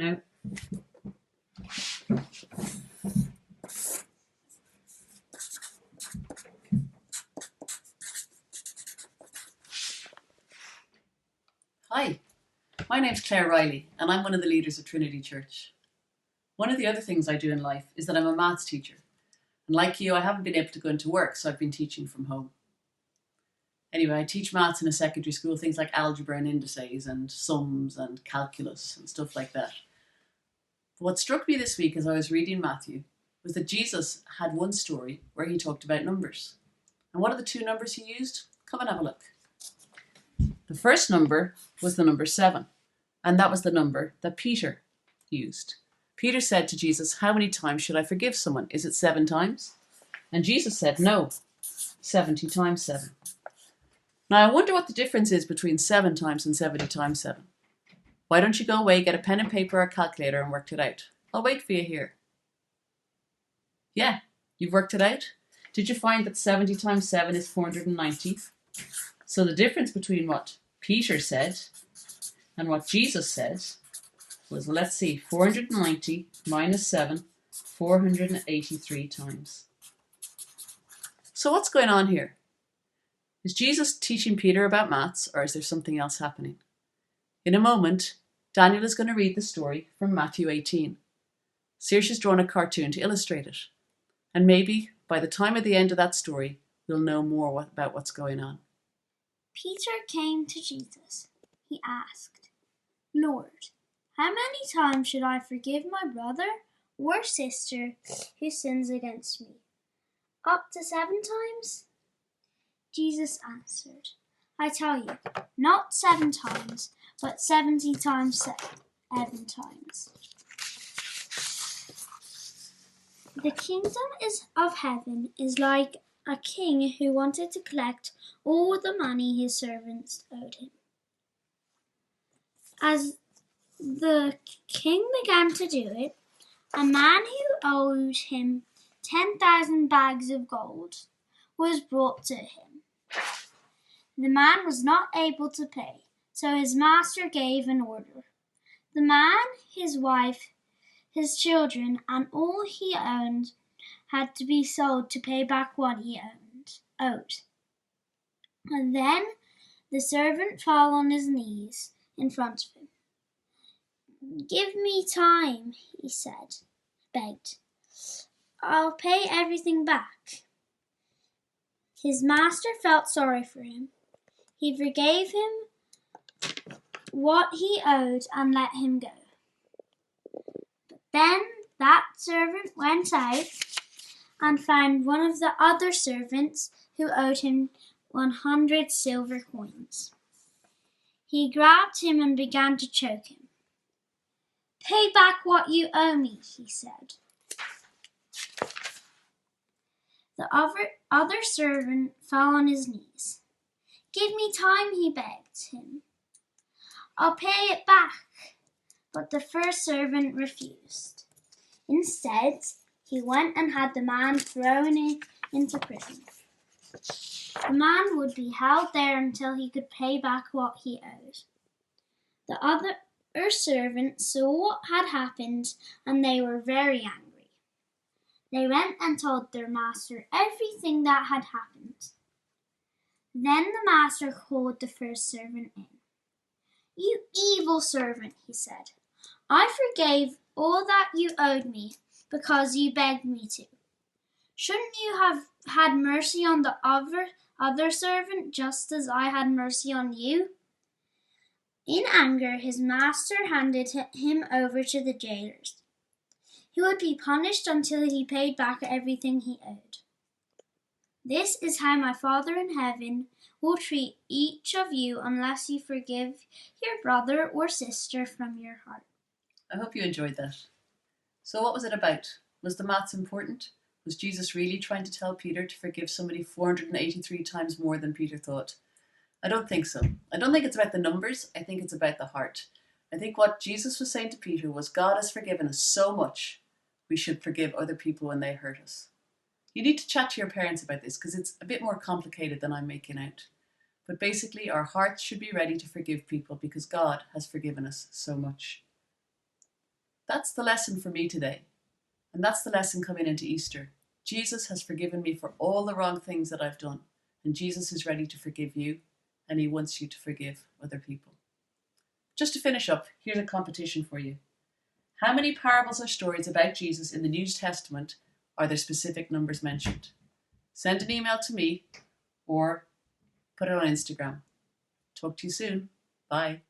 No. Hi, my name's Claire Riley and I'm one of the leaders of Trinity Church. One of the other things I do in life is that I'm a maths teacher. And like you, I haven't been able to go into work, so I've been teaching from home. Anyway, I teach maths in a secondary school, things like algebra and indices and sums and calculus and stuff like that. But what struck me this week as I was reading Matthew was that Jesus had one story where he talked about numbers. And what are the two numbers he used? Come and have a look. The first number was the number 7, and that was the number that Peter used. Peter said to Jesus, "How many times should I forgive someone? Is it 7 times?" And Jesus said, "No, 70 times 7. Now, I wonder what the difference is between 7 times and 70 times 7. Why don't you go away, get a pen and paper or a calculator and work it out? I'll wait for you here. Yeah, you've worked it out? Did you find that 70 times 7 is 490? So the difference between what Peter said and what Jesus said was, well, let's see, 490 minus 7, 483 times. So what's going on here? Is Jesus teaching Peter about maths, or is there something else happening? In a moment, Daniel is going to read the story from Matthew 18. Saoirse's drawn a cartoon to illustrate it. And maybe by the time of the end of that story, we'll know more about what's going on. Peter came to Jesus. He asked, "Lord, how many times should I forgive my brother or sister who sins against me? Up to 7 times?" Jesus answered, "I tell you, not 7 times, but 70 times 7 times. The kingdom of heaven is like a king who wanted to collect all the money his servants owed him. As the king began to do it, a man who owed him 10,000 bags of gold was brought to him. The man was not able to pay, so his master gave an order. The man, his wife, his children, and all he owned had to be sold to pay back what he owed. And then the servant fell on his knees in front of him. "Give me time," he begged. "I'll pay everything back." His master felt sorry for him. He forgave him what he owed and let him go. But then that servant went out and found one of the other servants who owed him 100 silver coins. He grabbed him and began to choke him. "Pay back what you owe me," he said. The other servant fell on his knees. "Give me time," he begged him. "I'll pay it back." But the first servant refused. Instead, he went and had the man thrown into prison. The man would be held there until he could pay back what he owed. The other servants saw what had happened, and they were very angry. They went and told their master everything that had happened. Then the master called the first servant in. "You evil servant," he said. "I forgave all that you owed me because you begged me to. Shouldn't you have had mercy on the other servant just as I had mercy on you?" In anger, his master handed him over to the jailers. He would be punished until he paid back everything he owed. This is how my Father in heaven will treat each of you unless you forgive your brother or sister from your heart. I hope you enjoyed that. So what was it about? Was the maths important? Was Jesus really trying to tell Peter to forgive somebody 483 times more than Peter thought? I don't think so. I don't think it's about the numbers. I think it's about the heart. I think what Jesus was saying to Peter was, God has forgiven us so much, we should forgive other people when they hurt us. You need to chat to your parents about this because it's a bit more complicated than I'm making out. But basically, our hearts should be ready to forgive people because God has forgiven us so much. That's the lesson for me today. And that's the lesson coming into Easter. Jesus has forgiven me for all the wrong things that I've done. And Jesus is ready to forgive you. And he wants you to forgive other people. Just to finish up, here's a competition for you. How many parables or stories about Jesus in the New Testament are there specific numbers mentioned? Send an email to me or put it on Instagram. Talk to you soon. Bye.